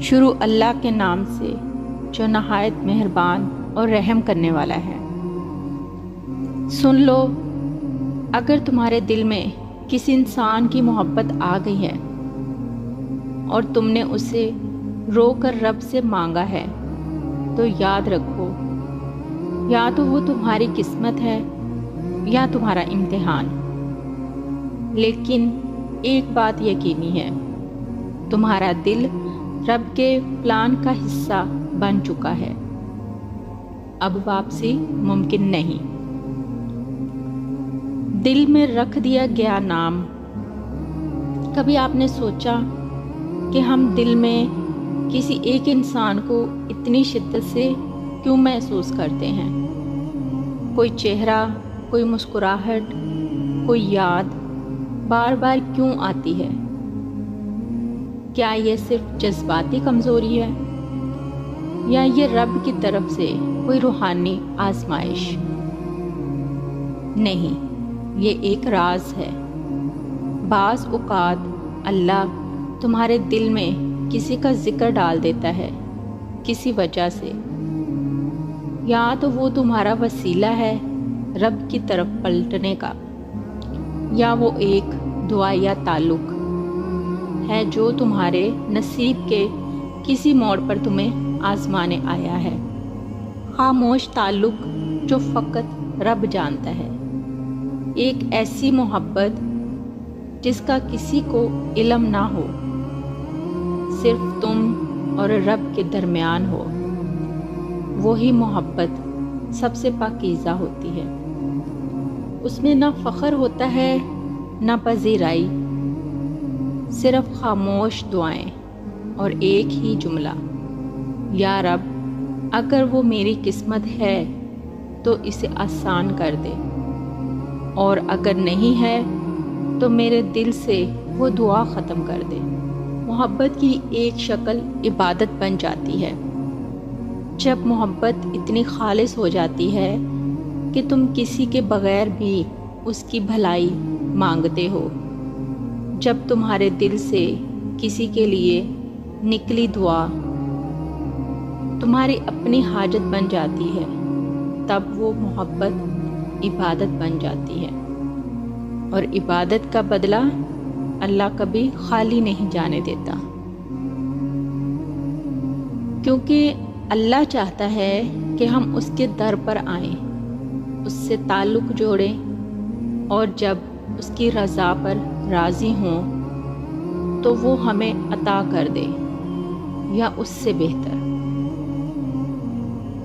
شروع اللہ کے نام سے جو نہایت مہربان اور رحم کرنے والا ہے۔ سن لو، اگر تمہارے دل میں کسی انسان کی محبت آ گئی ہے اور تم نے اسے رو کر رب سے مانگا ہے تو یاد رکھو، یا تو وہ تمہاری قسمت ہے یا تمہارا امتحان، لیکن ایک بات یقینی ہے، تمہارا دل رب کے پلان کا حصہ بن چکا ہے، اب واپسی ممکن نہیں۔ دل میں رکھ دیا گیا نام۔ کبھی آپ نے سوچا کہ ہم دل میں کسی ایک انسان کو اتنی شدت سے کیوں محسوس کرتے ہیں؟ کوئی چہرہ، کوئی مسکراہٹ، کوئی یاد بار بار کیوں آتی ہے؟ کیا یہ صرف جذباتی کمزوری ہے یا یہ رب کی طرف سے کوئی روحانی آزمائش؟ نہیں، یہ ایک راز ہے۔ بعض اوقات اللہ تمہارے دل میں کسی کا ذکر ڈال دیتا ہے کسی وجہ سے، یا تو وہ تمہارا وسیلہ ہے رب کی طرف پلٹنے کا، یا وہ ایک دعا یا تعلق ہے جو تمہارے نصیب کے کسی موڑ پر تمہیں آزمانے آیا ہے۔ خاموش تعلق جو فقط رب جانتا ہے، ایک ایسی محبت جس کا کسی کو علم نہ ہو، صرف تم اور رب کے درمیان ہو، وہی محبت سب سے پاکیزہ ہوتی ہے۔ اس میں نہ فخر ہوتا ہے نہ پذیرائی، صرف خاموش دعائیں اور ایک ہی جملہ، یا رب اگر وہ میری قسمت ہے تو اسے آسان کر دے، اور اگر نہیں ہے تو میرے دل سے وہ دعا ختم کر دے۔ محبت کی ایک شکل عبادت بن جاتی ہے۔ جب محبت اتنی خالص ہو جاتی ہے کہ تم کسی کے بغیر بھی اس کی بھلائی مانگتے ہو، جب تمہارے دل سے کسی کے لیے نکلی دعا تمہاری اپنی حاجت بن جاتی ہے، تب وہ محبت عبادت بن جاتی ہے، اور عبادت کا بدلہ اللہ کبھی خالی نہیں جانے دیتا، کیونکہ اللہ چاہتا ہے کہ ہم اس کے در پر آئیں، اس سے تعلق جوڑیں، اور جب اس کی رضا پر راضی ہوں تو وہ ہمیں عطا کر دے، یا اس سے بہتر۔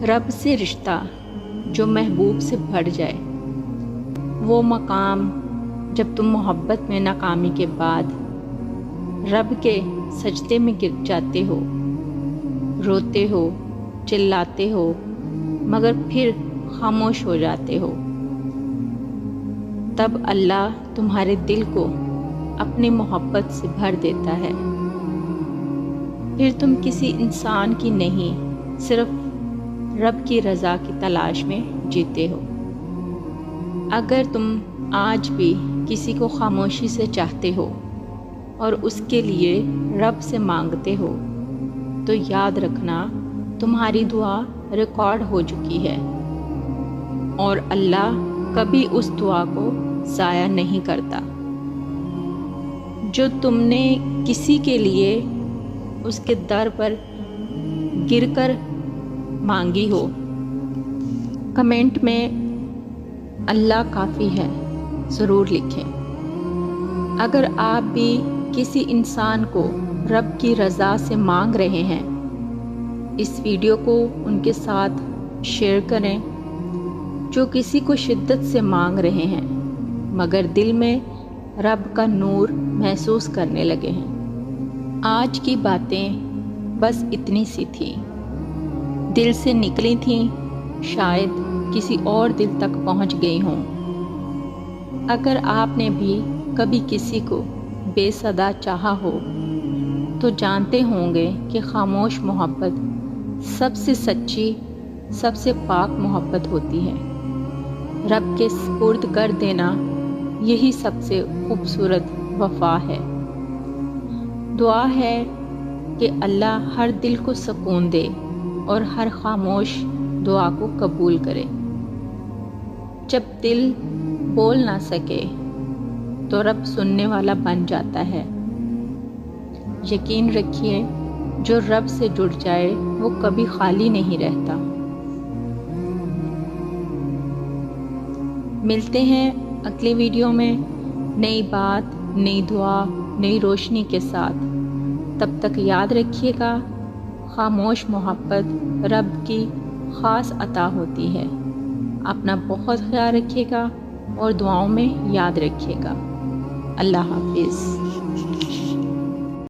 رب سے رشتہ جو محبوب سے بڑھ جائے، وہ مقام جب تم محبت میں ناکامی کے بعد رب کے سجدے میں گر جاتے ہو، روتے ہو، چلاتے ہو، مگر پھر خاموش ہو جاتے ہو، تب اللہ تمہارے دل کو اپنی محبت سے بھر دیتا ہے۔ پھر تم کسی انسان کی نہیں، صرف رب کی رضا کی تلاش میں جیتے ہو۔ اگر تم آج بھی کسی کو خاموشی سے چاہتے ہو اور اس کے لیے رب سے مانگتے ہو، تو یاد رکھنا تمہاری دعا ریکارڈ ہو چکی ہے، اور اللہ کبھی اس دعا کو ضائع نہیں کرتا۔ جو تم نے کسی کے لیے اس کے در پر گر کر مانگی ہو، کمنٹ میں اللہ کافی ہے ضرور لکھیں۔ اگر آپ بھی کسی انسان کو رب کی رضا سے مانگ رہے ہیں، اس ویڈیو کو ان کے ساتھ شیئر کریں جو کسی کو شدت سے مانگ رہے ہیں مگر دل میں رب کا نور محسوس کرنے لگے ہیں۔ آج کی باتیں بس اتنی سی تھیں، دل سے نکلی تھیں، شاید کسی اور دل تک پہنچ گئی ہوں۔ اگر آپ نے بھی کبھی کسی کو بے صدا چاہا ہو تو جانتے ہوں گے کہ خاموش محبت سب سے سچی، سب سے پاک محبت ہوتی ہے۔ رب کے سپرد کر دینا یہی سب سے خوبصورت وفا ہے۔ دعا ہے کہ اللہ ہر دل کو سکون دے اور ہر خاموش دعا کو قبول کرے۔ جب دل بول نہ سکے تو رب سننے والا بن جاتا ہے۔ یقین رکھیے جو رب سے جڑ جائے وہ کبھی خالی نہیں رہتا۔ ملتے ہیں اگلی ویڈیو میں نئی بات، نئی دعا، نئی روشنی کے ساتھ۔ تب تک یاد رکھیے گا، خاموش محبت رب کی خاص عطا ہوتی ہے۔ اپنا بہت خیال رکھیے گا اور دعاؤں میں یاد رکھیے گا۔ اللہ حافظ۔